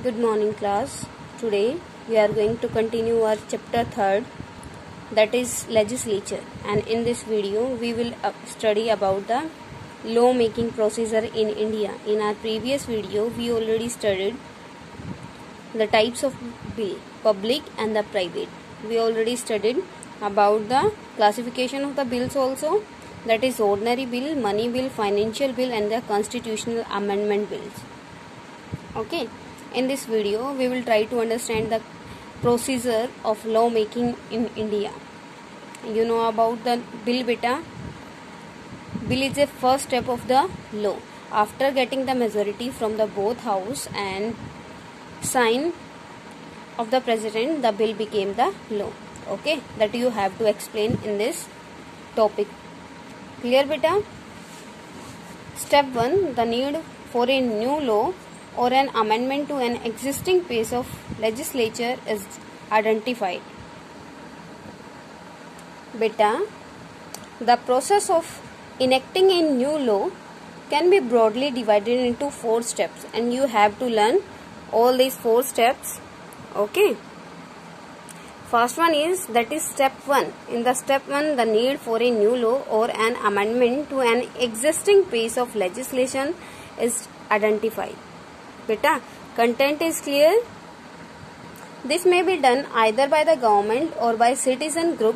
Good morning class. Today we are going to continue our chapter 3rd, that is legislature, and in this video we will study about the law making procedure in India. In our previous video we already studied the types of bill, public and the private. We already studied about the classification of the bills also, that is ordinary bill, money bill, financial bill and the constitutional amendment bills. Okay, in this video we will try to understand the procedure of law making in India. You know about the bill beta. Bill is the first step of the law. After getting the majority from the both house and sign of the president, the bill became the law. Okay, that you have to explain in this topic. Clear beta? Step 1, the need for a new law or an amendment to an existing piece of legislature is identified. Beta, the process of enacting a new law can be broadly divided into 4 steps, and you have to learn all these 4 steps. Okay. First one is, that is step 1. In the step 1, the need for a new law or an amendment to an existing piece of legislation is identified. Beta, content is clear. This may be done either by the government or by citizen group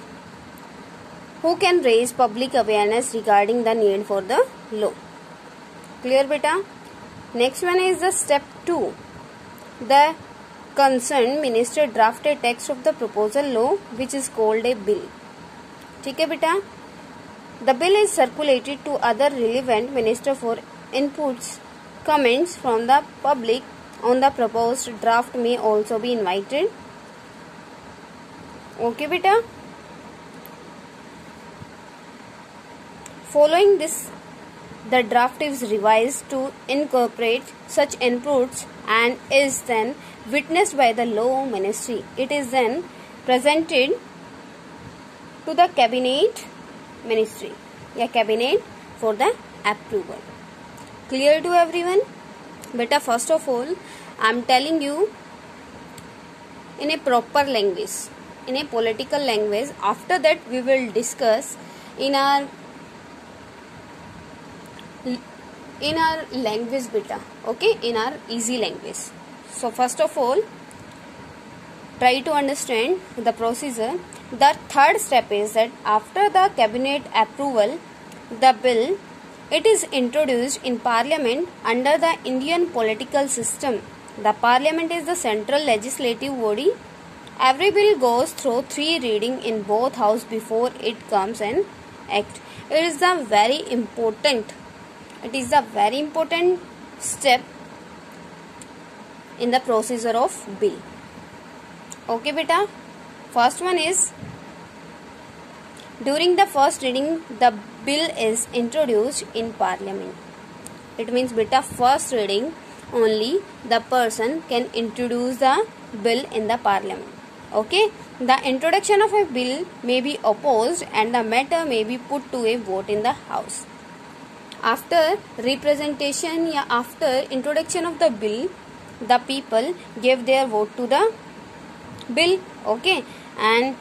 who can raise public awareness regarding the need for the law. Clear beta? Next one is the step 2. The concerned minister draft a text of the proposal law which is called a bill. ठीक है बेटा? The bill is circulated to other relevant minister for inputs. Comments from the public on the proposed draft may also be invited. Okay beta? Following this, the draft is revised to incorporate such inputs and is then witnessed by the law ministry. It is then presented to the cabinet ministry या cabinet for the approval. Clear to everyone? Beta, first of all, I am telling you in a proper language, in a political language. After that, we will discuss in our language beta. Okay, in our easy language. So first of all, try to understand the procedure. The third step is that after the cabinet approval, the bill, it is introduced in parliament under the Indian political system. The parliament is the central legislative body. Every bill goes through 3 readings in both houses before it comes an act. It is the very important step in the procedure of bill. Okay beta? First one is, during the first reading, the bill is introduced in parliament. It means beta, first reading only the person can introduce the bill in the parliament. Okay? The introduction of a bill may be opposed and the matter may be put to a vote in the house. After representation, after introduction of the bill, the people give their vote to the bill. Okay, and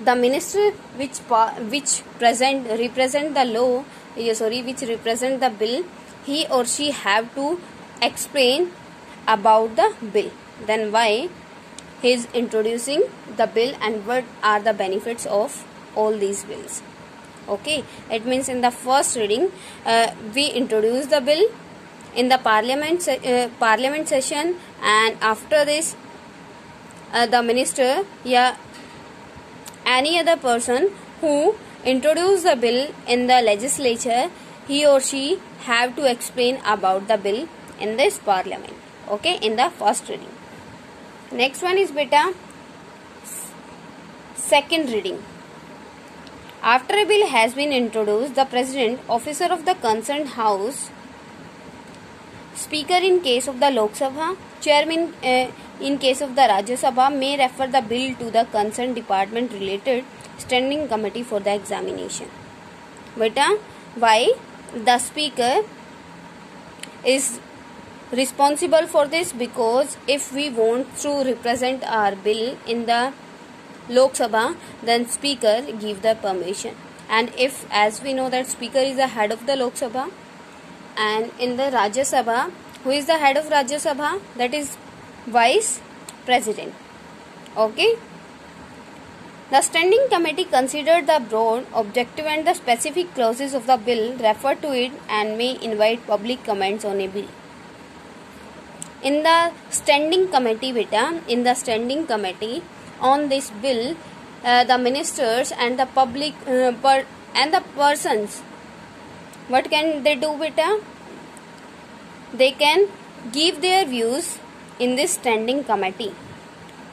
the minister which represent the law, which represent the bill, he or she have to explain about the bill. Then why he is introducing the bill and what are the benefits of all these bills. Okay, it means in the first reading we introduce the bill in the parliament session, and after this the minister any other person who introduce the bill in the legislature, he or she have to explain about the bill in this parliament. Okay, in the first reading. Next one is beta, second reading. After a bill has been introduced, the president, officer of the concerned house, speaker in case of the Lok Sabha, chairman in case of the Rajya Sabha, may refer the bill to the concerned department related standing committee for the examination. Beta, why? The speaker is responsible for this, because if we want to represent our bill in the Lok Sabha, then speaker give the permission. And if, as we know that speaker is the head of the Lok Sabha, and in the Rajya Sabha, who is the head of Rajya Sabha? That is vice president. Okay. The standing committee considered the broad, objective and the specific clauses of the bill, refer to it and may invite public comments on a bill. In the standing committee, on this bill, the ministers and the public and the persons, what can they do, beta? They can give their views in this standing committee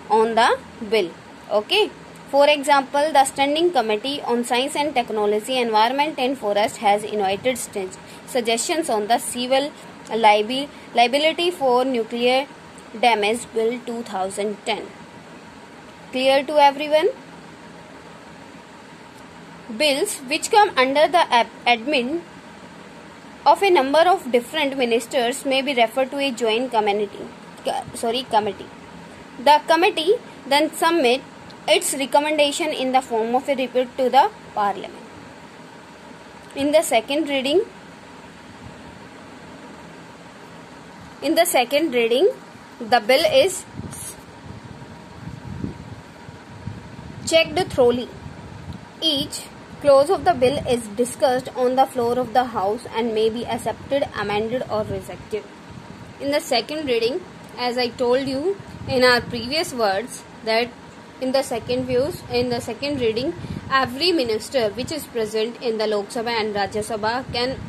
on the bill. Okay. For example, the Standing Committee on Science and Technology, Environment and Forest has invited suggestions on the Civil Liability for Nuclear Damage Bill 2010. Clear to everyone? Bills which come under the admin of a number of different ministers may be referred to a joint committee. The committee then submit its recommendation in the form of a report to the Parliament. In the second reading, the bill is checked thoroughly. Each clause of the bill is discussed on the floor of the House and may be accepted, amended or rejected. In the second reading, as I told you in our previous words, that in the second reading, every minister which is present in the Lok Sabha and Rajya Sabha can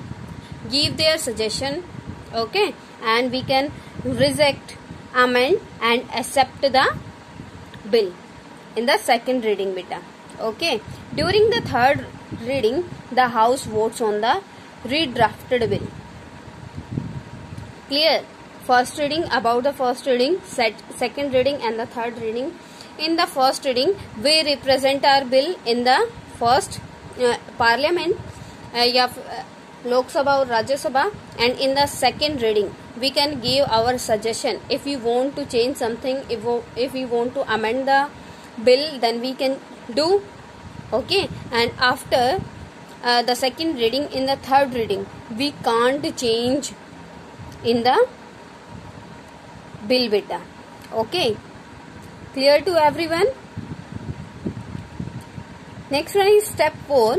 give their suggestion, okay, and we can reject, amend and accept the bill in the second reading, beta. Okay. During the third reading, the House votes on the redrafted bill. Clear? First reading, about the first reading, second reading and the third reading. In the first reading, we represent our bill in the first Parliament, Lok Sabha or Rajya Sabha, and in the second reading, we can give our suggestion. If we want to change something, if we want to amend the bill, then we can do. Okay, and after the second reading, in the third reading, we can't change in the bill, beta. Okay. Clear to everyone? Next one is step 4.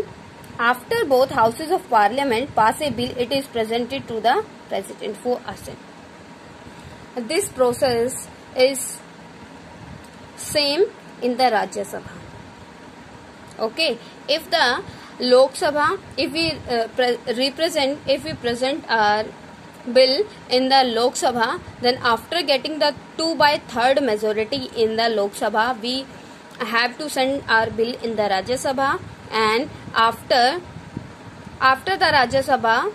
After both houses of Parliament pass a bill, it is presented to the President for assent. This process is same in the Rajya Sabha. Okay, if the Lok Sabha, if we present our bill in the Lok Sabha, then after getting the 2/3 majority in the Lok Sabha, we have to send our bill in the Rajya Sabha, and after the Rajya Sabha,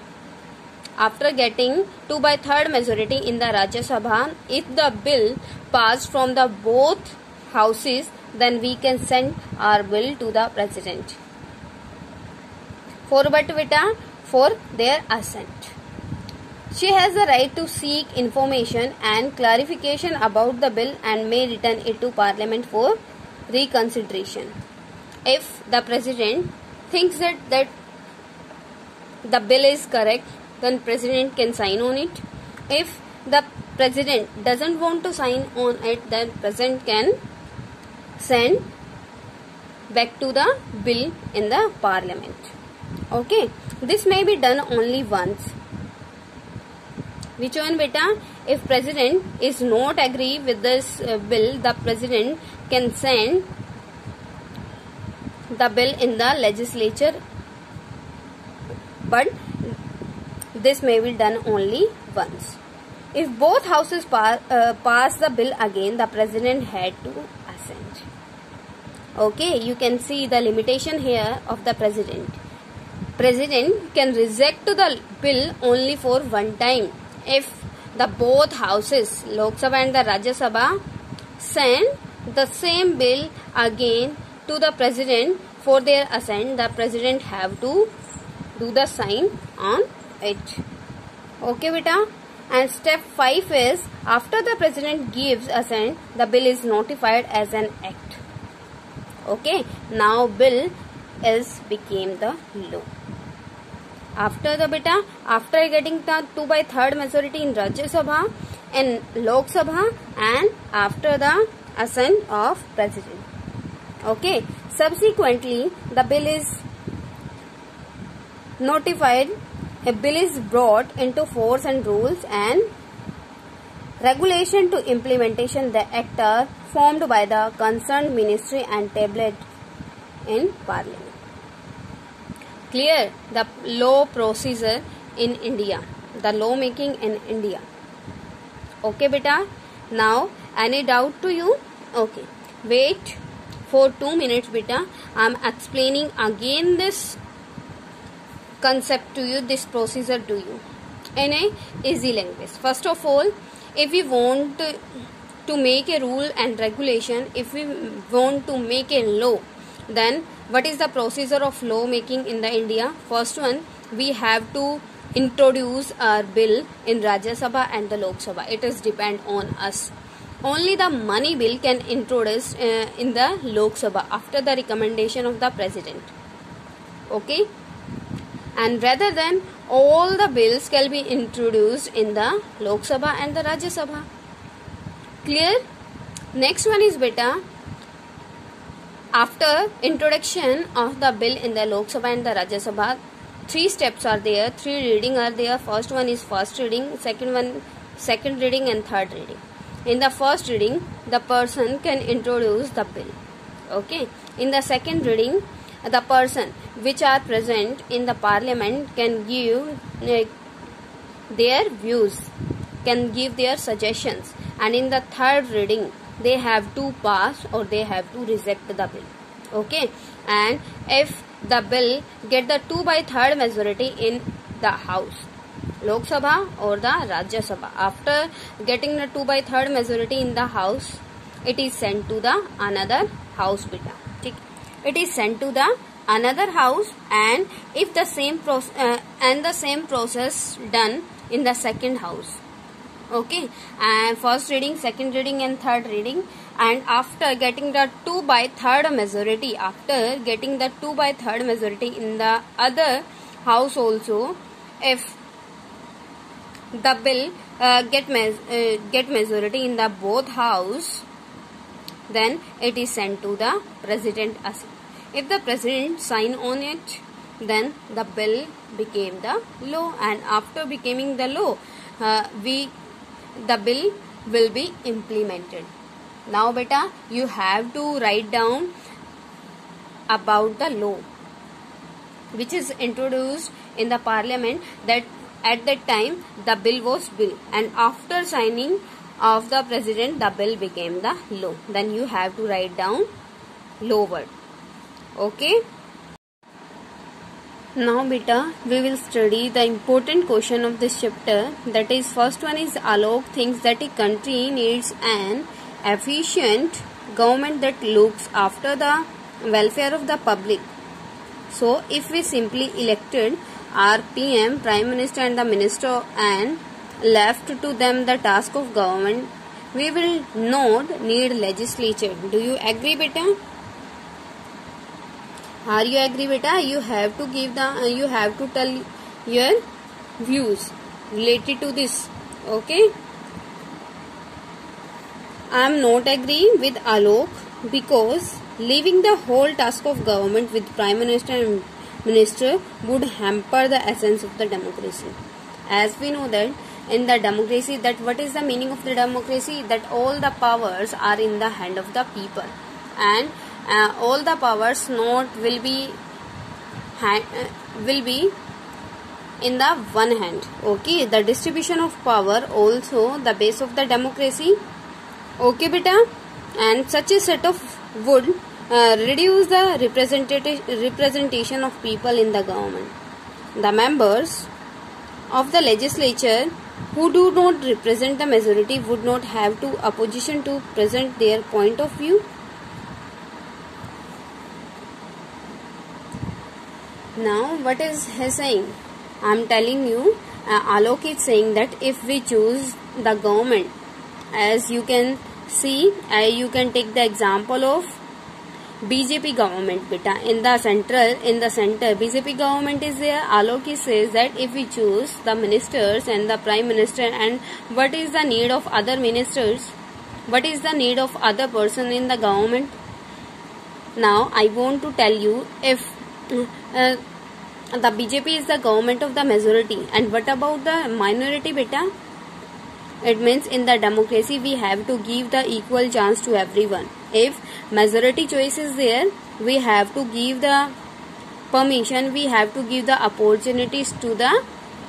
after getting 2/3 majority in the Rajya Sabha, if the bill passed from the both houses, then we can send our bill to the President for their assent. She has the right to seek information and clarification about the bill and may return it to Parliament for reconsideration. If the President thinks that the bill is correct, then President can sign on it. If the President doesn't want to sign on it, then President can send back to the bill in the Parliament. Okay, this may be done only once. Which one, beta? If President is not agree with this bill, the President can send the bill in the legislature, but this may be done only once. If both houses pass the bill again, the President had to assent. Okay, you can see the limitation here of the President. President can reject the bill only for one time. If the both houses, Lok Sabha and the Rajya Sabha, send the same bill again to the President for their assent, the President have to do the sign on it. Okay, beta. And step 5 is after the president gives assent, the bill is notified as an act. Okay, now bill is became the law. After getting the 2/3 majority in Rajya Sabha and Lok Sabha, and after the assent of president. Okay, subsequently the bill is notified. A bill is brought into force and rules and regulation to implementation the act are formed by the concerned ministry and tabled in parliament. Clear the law procedure in India, the law making in India. Okay beta, now any doubt to you? Okay, wait for 2 minutes beta. I am explaining again this concept to you, this procedure to you in a easy language. First of all, if we want to make a rule and regulation, if we want to make a law, then what is the procedure of law making in the India? First one, we have to introduce our bill in Rajya Sabha and the Lok Sabha. It is depend on us. Only the money bill can introduce in the Lok Sabha after the recommendation of the president. Okay, and rather than all the bills can be introduced in the Lok Sabha and the Rajya Sabha. Clear? Next one is beta, after introduction of the bill in the Lok Sabha and the Rajya Sabha, 3 steps are there, 3 reading are there. First one is first reading, second one second reading and third reading. In the first reading, the person can introduce the bill. Okay. In the second reading, the person which are present in the parliament can give their views, can give their suggestions, and in the third reading they have to pass or they have to reject the bill. Okay, and if the bill get the 2/3 majority in the house, Lok Sabha or the Rajya Sabha, after getting the 2/3 majority in the house, it is sent to the another house beta. It is sent to the another house, and if the same process done in the second house. Okay, and first reading, second reading and third reading, and after getting the 2/3 majority, after getting the 2/3 majority in the other house also, if the bill get majority in the both house, then it is sent to the president. If the president sign on it, then the bill became the law, and after becoming the law, the bill will be implemented. Now beta, you have to write down about the law which is introduced in the parliament, that at that time the bill was bill, and after signing of the president the bill became the law. Then you have to write down law word. Okay, now beta, we will study the important question of this chapter. That is, first one is Alok thinks that a country needs an efficient government that looks after the welfare of the public. So if we simply elected our PM, Prime Minister and the Minister and left to them the task of government, we will not need legislature. Do you agree beta? Are you agree beta? You have to give the, you have to tell your views related to this. Okay, I am not agree with Alok, because leaving the whole task of government with Prime Minister and Minister would hamper the essence of the democracy. As we know that in the democracy, that what is the meaning of the democracy? That all the powers are in the hand of the people, and all the powers not will be in the one hand. Okay, the distribution of power also the base of the democracy. Okay beta, and such a set of would reduce the representation of people in the government. The members of the legislature who do not represent the majority would not have to opposition to present their point of view. Now what is he saying? I am telling you, Alok is saying that if we choose the government, as you can see, you can take the example of BJP government beta. In the center BJP government is there. Alok says that if we choose the ministers and the prime minister, and what is the need of other ministers, what is the need of other person in the government. Now I want to tell you, if the BJP is the government of the majority, and what about the minority beta? It means in the democracy we have to give the equal chance to everyone. If majority choice is there, we have to give the permission, we have to give the opportunities to the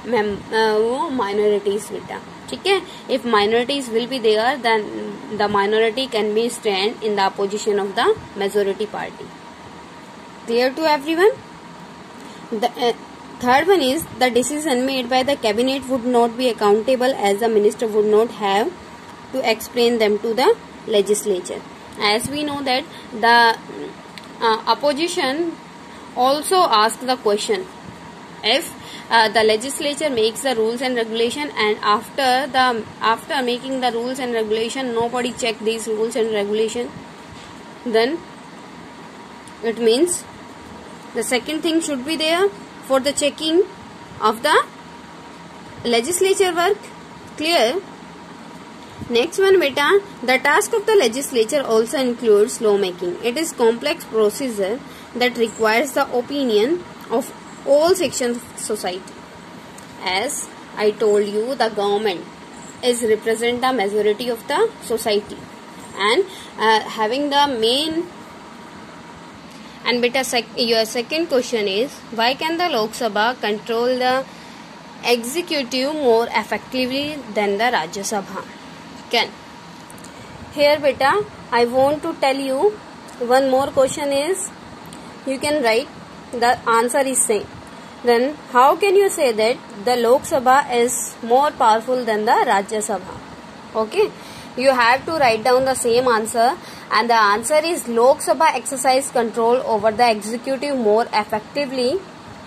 minorities beta. Okay? If minorities will be there, then the minority can be stand in the opposition of the majority party. Clear to everyone? The third one is the decision made by the cabinet would not be accountable, as the minister would not have to explain them to the legislature. As we know that the opposition also ask the question, if the legislature makes the rules and regulation, and after making the rules and regulation nobody check these rules and regulation, then it means the second thing should be there for the checking of the legislature work. Clear? Next one beta, the task of the legislature also includes lawmaking. It is complex procedure that requires the opinion of all sections of society. As I told you, the government is represent the majority of the society, and having the main. And beta, your second question is, why can the Lok Sabha control the executive more effectively than the Rajya Sabha can? Here beta, I want to tell you one more question is, you can write the answer is same. Then how can you say that the Lok Sabha is more powerful than the Rajya Sabha? Okay, you have to write down the same answer, and the answer is Lok Sabha exercise control over the executive more effectively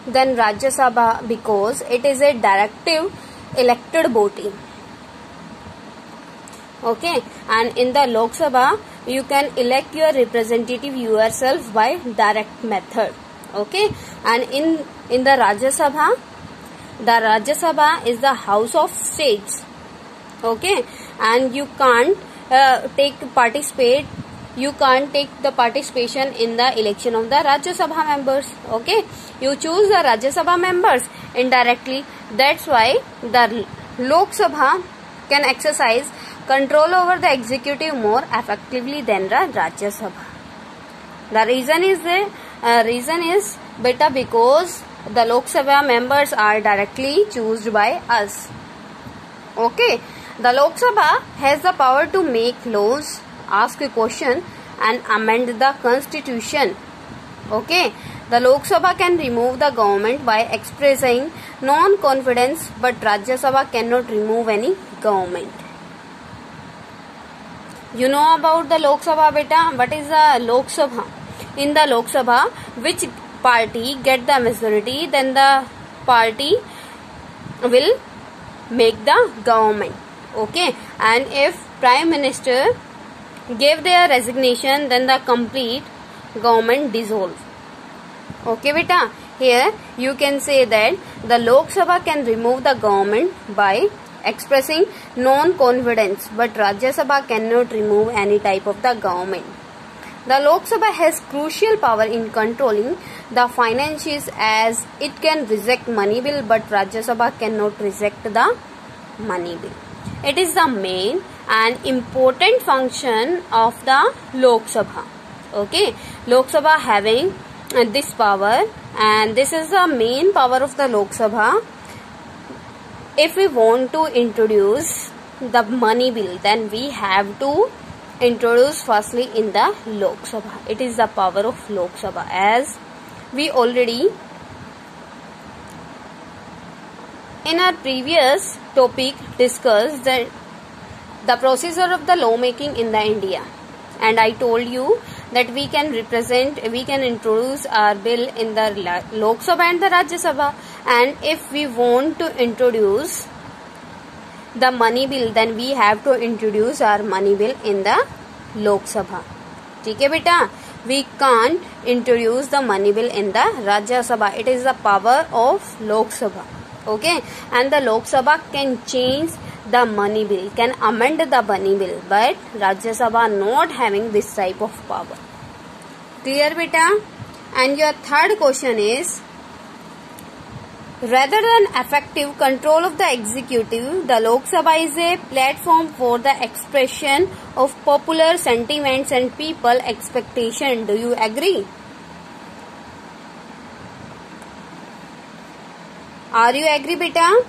than Rajya Sabha because it is a directive elected body. Okay, and in the Lok Sabha you can elect your representative yourself by direct method. Okay, and in the Rajya Sabha is the House of States. Okay, and you can't take the participation in the election of the Rajya Sabha members. Okay, you choose the Rajya Sabha members indirectly. That's why the Lok Sabha can exercise control over the executive more effectively than the Rajya Sabha. The reason is beta because the Lok Sabha members are directly chosen by us. Okay, the Lok Sabha has the power to make laws, ask a question, and amend the constitution. Okay, the Lok Sabha can remove the government by expressing non-confidence, but Rajya Sabha cannot remove any government. You know about the Lok Sabha beta? What is the Lok Sabha? In the Lok Sabha, which party get the majority, then the party will make the government. Okay, and if Prime Minister gave their resignation, then the complete government dissolve. Okay beta, here you can say that the Lok Sabha can remove the government by expressing non-confidence, but Rajya Sabha cannot remove any type of the government. The Lok Sabha has crucial power in controlling the finances, as it can reject money bill, but Rajya Sabha cannot reject the money bill. It is the main and important function of the Lok Sabha. Okay, Lok Sabha having this power, and this is the main power of the Lok Sabha. If we want to introduce the money bill, then we have to introduce firstly in the Lok Sabha. It is the power of Lok Sabha, as we already in our previous topic discussed that the procedure of the lawmaking in the India, and I told you that we can introduce our bill in the Lok Sabha and the Rajya Sabha, and if we want to introduce the money bill, then we have to introduce our money bill in the Lok Sabha. ठीक है बेटा, we can't introduce the money bill in the Rajya Sabha. It is the power of Lok Sabha. Okay, and the Lok Sabha can change the money bill, can amend the money bill, but Rajya Sabha not having this type of power. Clear beta? And your third question is, rather than effective control of the executive, the Lok Sabha is a platform for the expression of popular sentiments and people expectation. Do you agree? Are you agree beta?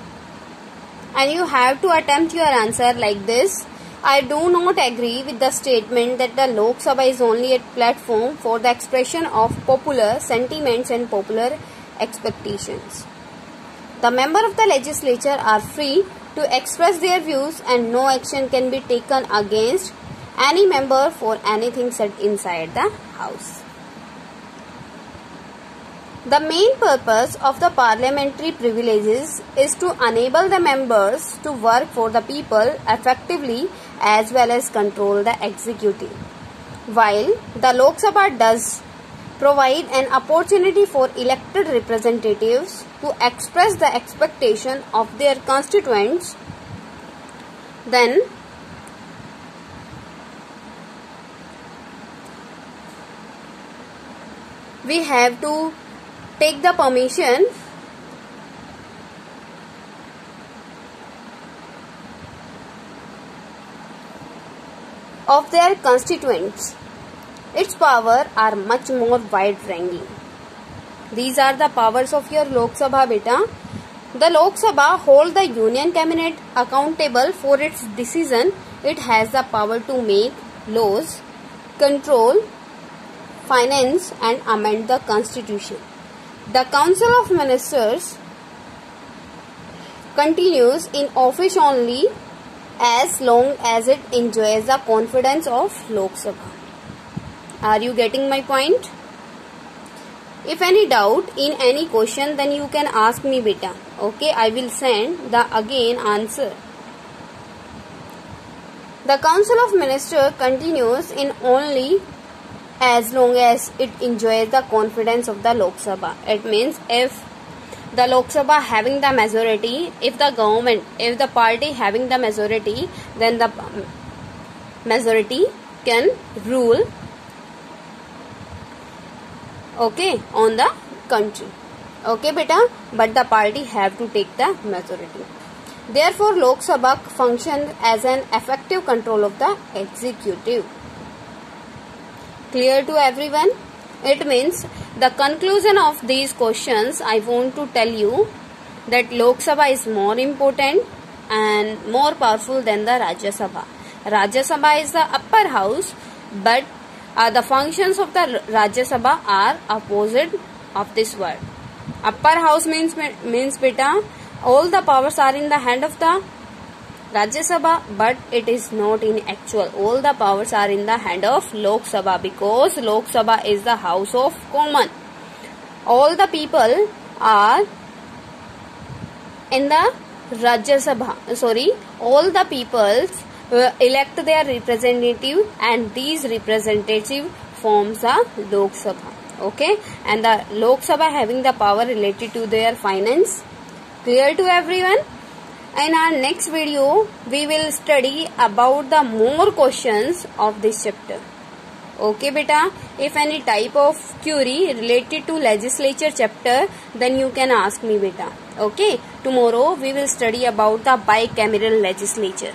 And you have to attempt your answer like this. I do not agree with the statement that the Lok Sabha is only a platform for the expression of popular sentiments and popular expectations. The members of the legislature are free to express their views and no action can be taken against any member for anything said inside the house. The main purpose of the parliamentary privileges is to enable the members to work for the people effectively as well as control the executive. While the Lok Sabha does provide an opportunity for elected representatives to express the expectation of their constituents, then we have to take the permission of their constituents. Its power are much more wide-ranging. These are the powers of your Lok Sabha beta. The Lok Sabha hold the Union Cabinet accountable for its decision. It has the power to make laws, control, finance and amend the constitution. The Council of Ministers continues in office only as long as it enjoys the confidence of Lok Sabha. Are you getting my point? If any doubt in any question, then you can ask me beta. Okay, I will send the again answer. The Council of Ministers continues in only as long as it enjoys the confidence of the Lok Sabha. It means if the Lok Sabha having the majority, if the party having the majority, then the majority can rule, okay, on the country. Okay beta, but the party have to take the majority. Therefore, Lok Sabha functions as an effective control of the executive. Clear to everyone? It means the conclusion of these questions, I want to tell you that Lok Sabha is more important and more powerful than the Rajya Sabha. Rajya Sabha is the upper house, but the functions of the Rajya Sabha are opposite of this word. Upper house means beta, all the powers are in the hand of the Rajya Sabha, but it is not in actual. All the powers are in the hand of Lok Sabha because Lok Sabha is the house of common. All the people are in the Rajya Sabha. All the people elect their representative and these representative forms the Lok Sabha. Okay, and the Lok Sabha having the power related to their finance. Clear to everyone? In our next video, we will study about the more questions of this chapter. Okay beta, if any type of query related to legislature chapter, then you can ask me beta. Okay, tomorrow we will study about the bicameral legislature.